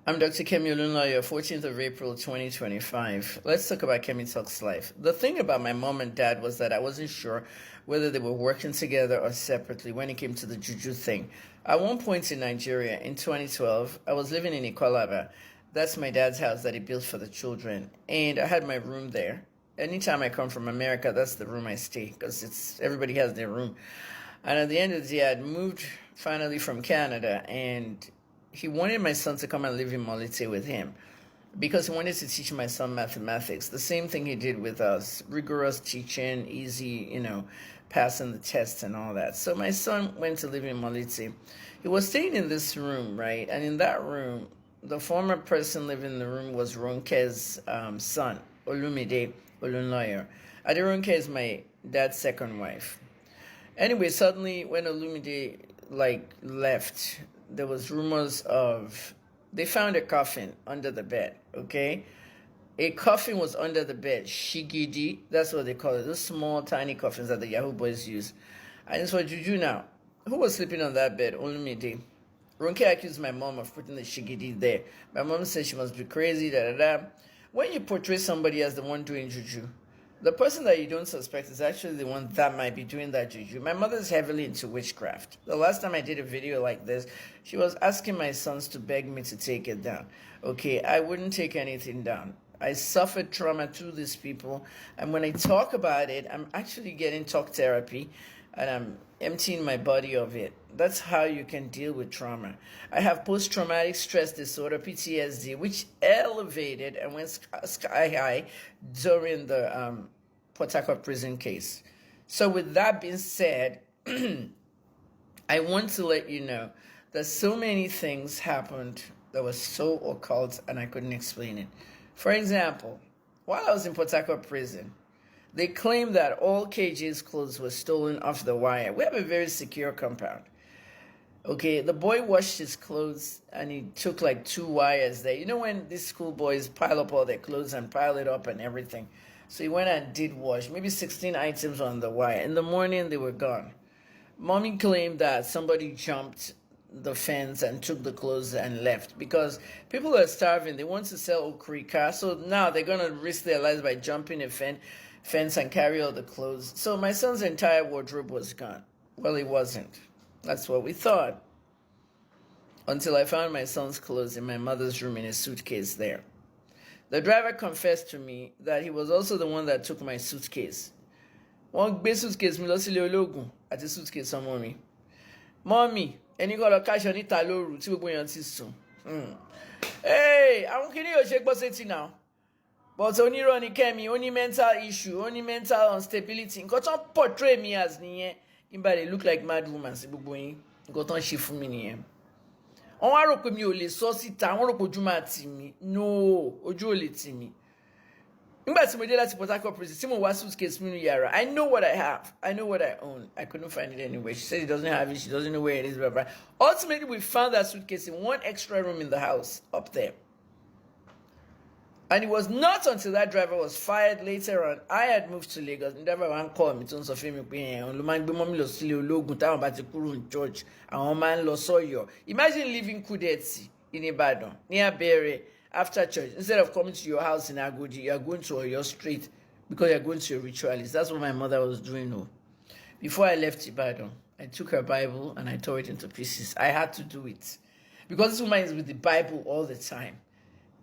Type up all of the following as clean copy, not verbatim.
I'm Dr. Kemi Olunloyo, 14th of April, 2025. Let's talk about Kemi Talks Life. The thing about my mom and dad was that I wasn't sure whether they were working together or separately when it came to the Juju thing. At one point in Nigeria, in 2012, I was living in Ikolaba. That's my dad's house that he built for the children. And I had my room there. Anytime I come from America, that's the room I stay because everybody has their room. And at the end of the day, I'd moved finally from Canada, and he wanted my son to come and live in Molite with him because he wanted to teach my son mathematics. The same thing he did with us, rigorous teaching, easy, passing the tests and all that. So my son went to live in Molite. He was staying in this room, right? And in that room, the former person living in the room was Ronke's son, Olumide Olunloyo. Aderonke is my dad's second wife. Anyway, suddenly when Olumide left, there was rumors of they found a coffin under the bed. Okay, a coffin was under the bed. Shigidi, that's what they call it. Those small, tiny coffins that the Yahoo boys use. And it's for Juju now. Who was sleeping on that bed? Olumide. Ronke accused my mom of putting the shigidi there. My mom said she must be crazy. When you portray somebody as the one doing Juju, the person that you don't suspect is actually the one that might be doing that Juju. My mother's heavily into witchcraft. The last time I did a video like this, she was asking my sons to beg me to take it down. Okay, I wouldn't take anything down. I suffered trauma through these people, and when I talk about it, I'm actually getting talk therapy, and I'm emptying my body of it. That's how you can deal with trauma. I have post-traumatic stress disorder, PTSD, which elevated and went sky high during the Port Harcourt prison case. So with that being said, I want to let you know that so many things happened that were so occult and I couldn't explain it. For example, while I was in Port Harcourt prison, they claimed that all KJ's clothes were stolen off the wire. We have a very secure compound. Okay, the boy washed his clothes and he took 2 wires there. You know when these schoolboys pile up all their clothes and pile it up and everything? So he went and did wash, maybe 16 items on the wire. In the morning, they were gone. Mommy claimed that somebody jumped the fence and took the clothes and left because people are starving. They want to sell okrika, so now they're going to risk their lives by jumping a fence and carry all the clothes. So my son's entire wardrobe was gone. Well, it wasn't. That's what we thought. Until I found my son's clothes in my mother's room in a suitcase there. The driver confessed to me that he was also the one that took my suitcase. One big suitcase, mi lọ sílé ológun àti suitcase ọmọ mi. Mommy, ẹni kọ́ lọ káṣọ níta lóru tí gbogbo èèyàn ti sùn. Hey, àwọn kìíní yóò ṣe gbọ́ sétí now. But onírọ́ ni Kẹ́mi, ó ní mental issue, ó ní mental instability. Nǹkan tó ń portray me as nìyẹn. They look like mad woman sí gbogbo yín. Nǹkan tó ń ṣe fún mi nìyẹn. Wọ́n wá rò pé mi ò lè sọ síta, wọ́n rò pé ojú máa tì mí. No, ojú ò lè tì mí. Nígbà tí mo dé láti Port Harcourt prison, tí mo wá suitcase mi ní yàrá, I know what I have. I know what I own. I couldn't find it anywhere. She said she doesn't have it. She doesn't know where it is. Blah, blah. Ultimately, we found that suitcase in one extra room in the house up there. And it was not until that driver was fired later on. I had moved to Lagos. The driver wan call me to sọ fún mi pé on ló máa ń gbé mọ́mí lọ sílé ológun táwọn bá ti kúrò ní church. Àwọn máa ń lọ sọ́yọ̀. Imagine living Kudeti in Ibadan, near Bere, after church. Instead of coming to your house in Agodi, you are going to Oyo Street because you are going to a ritualist. That's what my mother was doing. No. Before I left Ibadan, I took her Bible and I tore it into pieces. I had to do it. Because this woman is with the Bible all the time.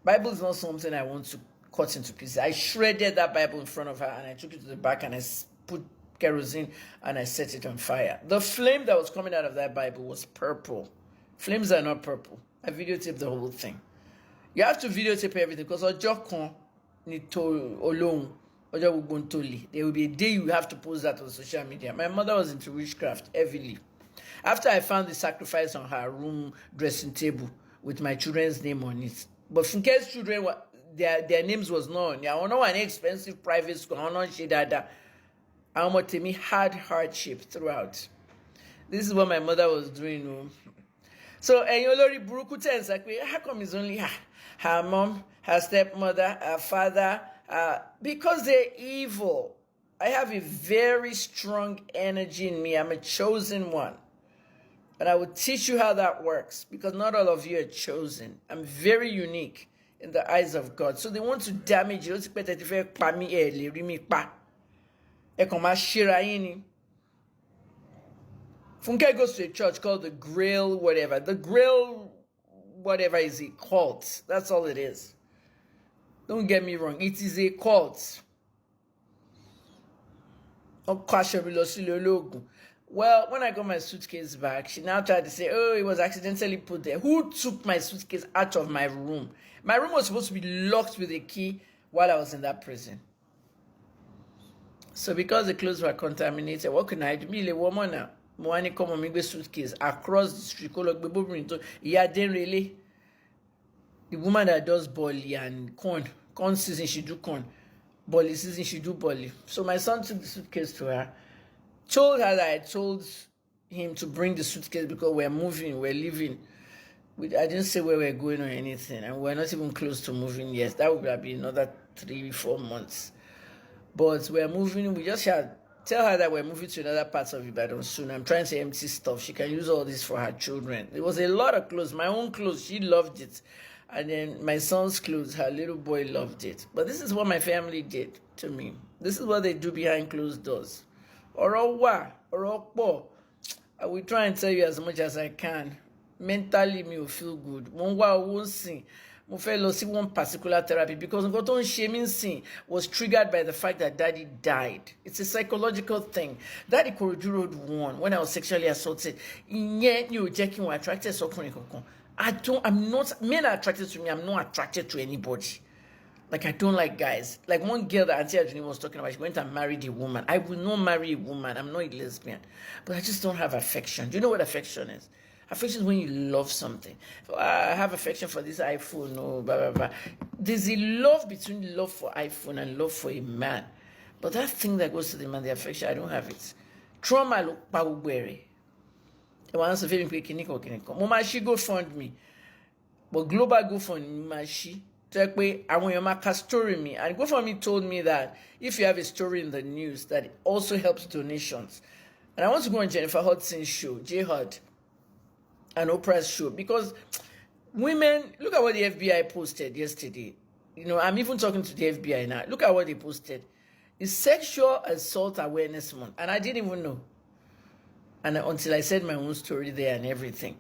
Bible is not something I want to cut into pieces. I shredded that Bible in front of her and I took it to the back and I put kerosene and I set it on fire. The flame that was coming out of that Bible was purple. Flames are not purple. I videotaped the whole thing. You have to videotape everything because ọjọ́ kan ni to Ọlọ́run, ọjọ́ gbogbo ń tolè. There will be a day you have to post that on social media. My mother was into witchcraft heavily. After I found the sacrifice on her room dressing table with my children's name on it. But Funke's children, their names was known. Yeah, I know an expensive private school. I know she dada. Temi had hardship throughout. This is what my mother was doing. So, and you already buruku tense like, how come it's only her mom, her stepmother, her father? Because they're evil. I have a very strong energy in me. I'm a chosen one. But I will teach you how that works because not all of you are chosen. I'm very unique in the eyes of God. So they want to damage you. Funke goes to a church called the Grail whatever. The Grail whatever is a cult. That's all it is. Don't get me wrong. It is a cult. Well, when I got my suitcase back, she now tried to say, oh, it was accidentally put there. Who took my suitcase out of my room? My room was supposed to be locked with a key while I was in that prison. So because the clothes were contaminated, what can I do? Me, a woman now. Moani come on me suitcase across the street. Yeah, then really. The woman that does bolly and corn season, she do corn. Bolly season, she do bolly. So my son took the suitcase to her. Told her that I told him to bring the suitcase because we're moving, we're leaving. I didn't say where we're going or anything, and we're not even close to moving yet. That would have been another 3-4 months. But we're moving, we just had tell her that we're moving to another part of Ibadan soon. I'm trying to empty stuff. She can use all this for her children. It was a lot of clothes. My own clothes, she loved it. And then my son's clothes, her little boy loved it. But this is what my family did to me. This is what they do behind closed doors. I will try and tell you as much as I can. Mentally, me will feel good. Mo fẹ́ see one particular therapy because what on shaming sin was triggered by the fact that daddy died. It's a psychological thing. Daddy Koroju Road 1, when I was sexually assaulted, yet you checking what attracted so I'm not, men are attracted to me, I'm not attracted to anybody. Like, I don't like guys. Like, one girl that Auntie Adjuni was talking about, she went and married a woman. I will not marry a woman. I'm not a lesbian. But I just don't have affection. Do you know what affection is? Affection is when you love something. I have affection for this iPhone, no, blah, blah, blah. There's a love between love for iPhone and love for a man. But that thing that goes to the man, the affection, I don't have it. Trauma, look, Pawubere. I want to feel me, Mama, she go fund me. But global go fund me, she. I want your marker story me. And GoFundMe told me that if you have a story in the news, that it also helps donations. And I want to go on Jennifer Hudson's show, J-Hud, and Oprah's show, because women, look at what the FBI posted yesterday. You know, I'm even talking to the FBI now. Look at what they posted. It's Sexual Assault Awareness Month. And I didn't even know. And until I said my own story there and everything.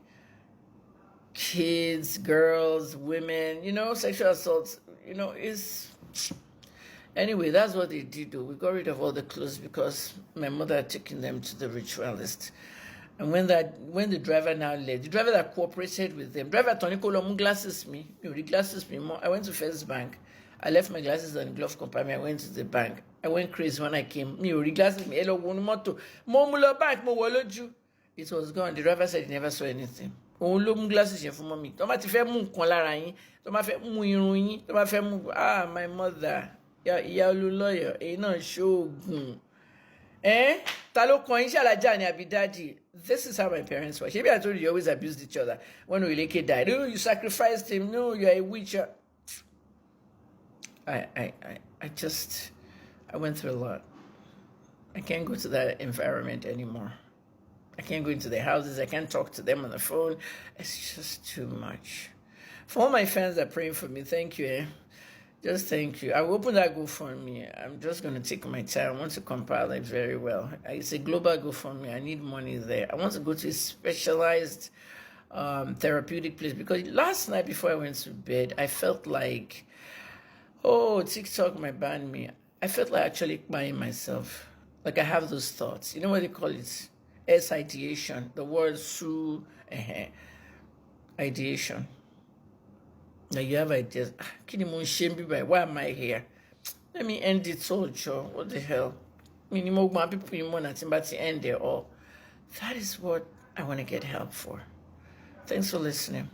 Kids, girls, women, you know, sexual assaults, you know, is... Anyway, that's what they did, though. We got rid of all the clothes because my mother had taken them to the ritualist. And when the driver now left, the driver that cooperated with them, driver Tony Kolomu glasses me, the glasses me more. I went to First Bank. I left my glasses on the glove compartment. I went to the bank. I went crazy when I came. The glasses me, hello, one moto. Bank, it was gone. The driver said he never saw anything. Glasses for mommy. My mother. Yeah, lawyer. This is how my parents were. Maybe I told you always abused each other. When Uleke died, oh, you sacrificed him. No, you're a witch. I went through a lot. I can't go to that environment anymore. I can't go into their houses. I can't talk to them on the phone. It's just too much. For all my fans that are praying for me, thank you. Just thank you. I will open that GoFundMe. I'm just going to take my time. I want to compile it very well. It's a global GoFundMe. I need money there. I want to go to a specialized therapeutic place because last night before I went to bed, I felt like, oh, TikTok might ban me. I felt like actually buying myself. Like I have those thoughts. You know what they call it? S-ideation. The word ideation. Now you have ideas. Why am I here? Let me end it all, Joe. What the hell? People to end it all. That is what I want to get help for. Thanks for listening.